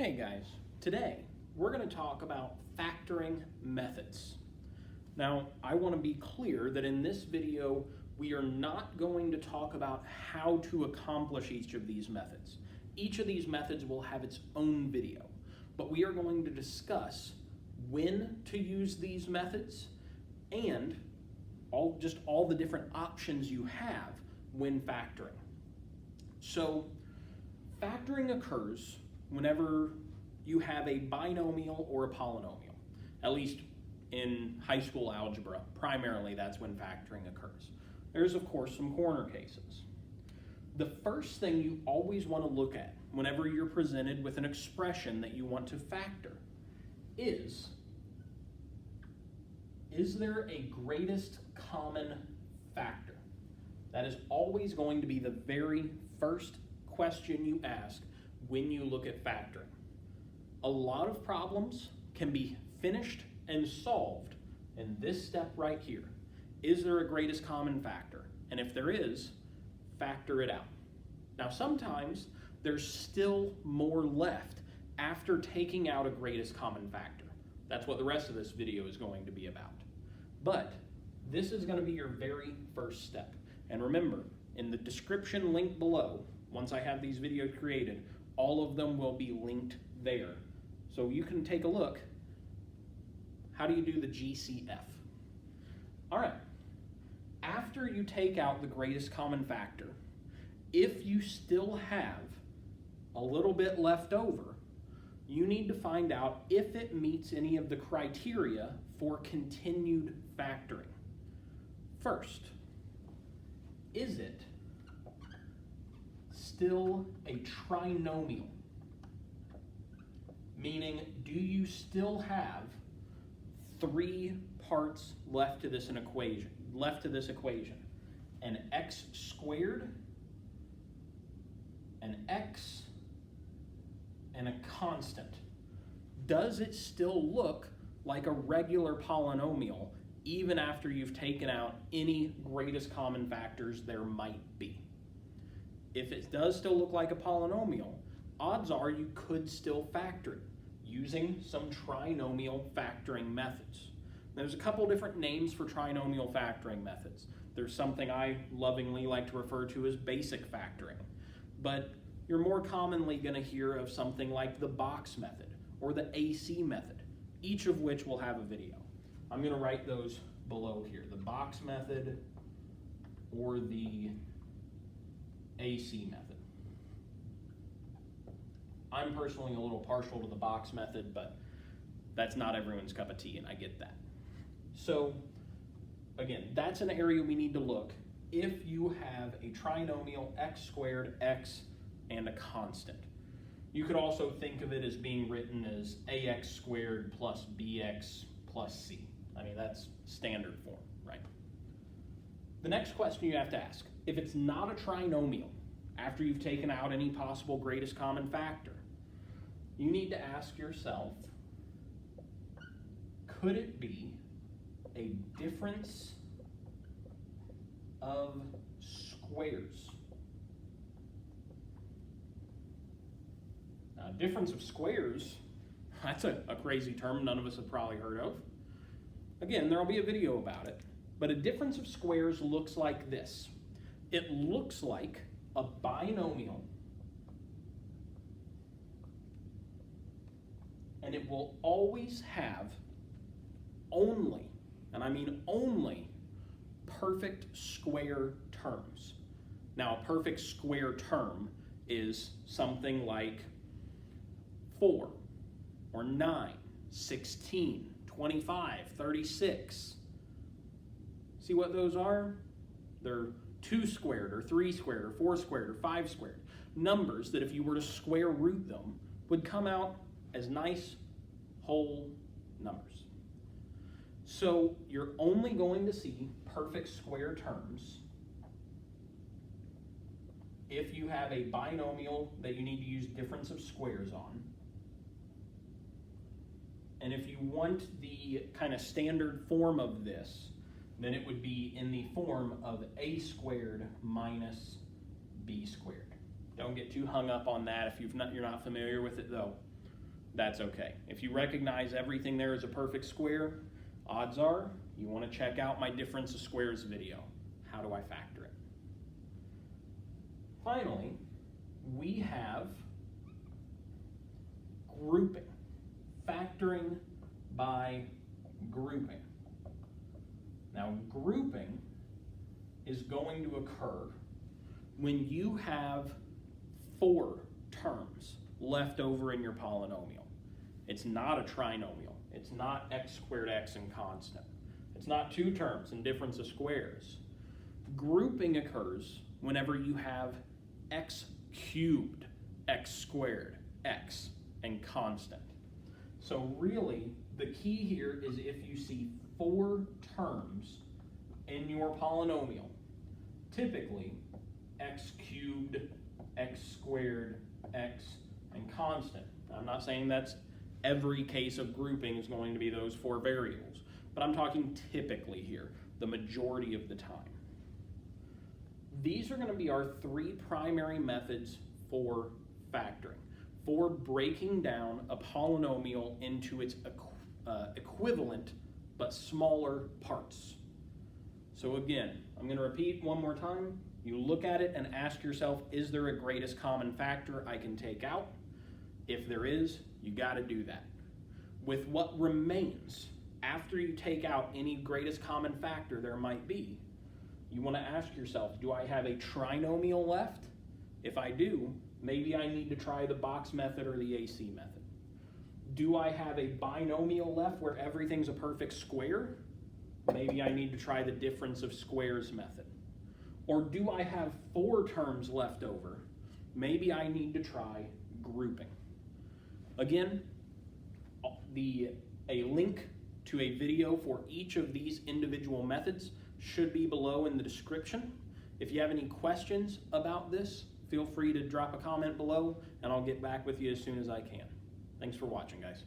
Hey guys, today we're going to talk about factoring methods. Now, I want to be clear that in this video we are not going to talk about how to accomplish each of these methods. Each of these methods will have its own video, but we are going to discuss when to use these methods and all the different options you have when factoring. So, factoring occurs whenever you have a binomial or a polynomial. At least in high school algebra, primarily that's when factoring occurs. There's of course some corner cases. The first thing you always want to look at whenever you're presented with an expression that you want to factor is there a greatest common factor? That is always going to be the very first question you ask when you look at factoring. A lot of problems can be finished and solved in this step right here. Is there a greatest common factor? And if there is, factor it out. Now sometimes there's still more left after taking out a greatest common factor. That's what the rest of this video is going to be about. But this is going to be your very first step. And remember, in the description link below, once I have these videos created, all of them will be linked there. So you can take a look. How do you do the GCF? All right. After you take out the greatest common factor, if you still have a little bit left over, you need to find out if it meets any of the criteria for continued factoring. First, is it still a trinomial? Meaning, do you still have three parts left to this equation? An x squared, an x, and a constant. Does it still look like a regular polynomial even after you've taken out any greatest common factors there might be? If it does still look like a polynomial, odds are you could still factor it using some trinomial factoring methods. There's a couple different names for trinomial factoring methods. There's something I lovingly like to refer to as basic factoring, but you're more commonly going to hear of something like the box method or the AC method, each of which will have a video. I'm going to write those below here, the box method or the AC method. I'm personally a little partial to the box method, but that's not everyone's cup of tea, and I get that. So, again, that's an area we need to look if you have a trinomial x squared, x, and a constant. You could also think of it as being written as ax squared plus bx plus c. I mean, that's standard form, right? The next question you have to ask, if it's not a trinomial, after you've taken out any possible greatest common factor, you need to ask yourself, could it be a difference of squares? Now, difference of squares, that's a crazy term none of us have probably heard of. Again, there'll be a video about it, but a difference of squares looks like this. It looks like a binomial, and it will always have only, and I mean only, perfect square terms. Now, a perfect square term is something like 4, or 9, 16, 25, 36. See what those are? They're 2 squared, or 3 squared, or 4 squared, or 5 squared. Numbers that if you were to square root them would come out as nice whole numbers. So you're only going to see perfect square terms if you have a binomial that you need to use difference of squares on. And if you want the kind of standard form of this, then it would be in the form of a squared minus b squared. Don't get too hung up on that if you're not familiar with it though. that's okay. If you recognize everything there is a perfect square, odds are you want to check out my difference of squares video. How do I factor it? Finally, we have grouping, factoring by grouping. Now, grouping is going to occur when you have 4 terms left over in your polynomial. It's not a trinomial. It's not x squared x and constant. It's not 2 terms and difference of squares. Grouping occurs whenever you have x cubed, x squared, x, and constant. So really, the key here is if you see 4 terms in your polynomial, typically x cubed, x squared, x, and constant. I'm not saying that's every case of grouping is going to be those 4 variables, but I'm talking typically here, the majority of the time. These are going to be our 3 primary methods for factoring, for breaking down a polynomial into its equivalent but smaller parts. So again, I'm going to repeat one more time. You look at it and ask yourself, is there a greatest common factor I can take out? If there is, you got to do that. With what remains after you take out any greatest common factor there might be, you want to ask yourself, do I have a trinomial left? If I do, maybe I need to try the box method or the AC method. Do I have a binomial left where everything's a perfect square? Maybe I need to try the difference of squares method. Or do I have 4 terms left over? Maybe I need to try grouping. Again, a link to a video for each of these individual methods should be below in the description. If you have any questions about this, feel free to drop a comment below and I'll get back with you as soon as I can. Thanks for watching, guys.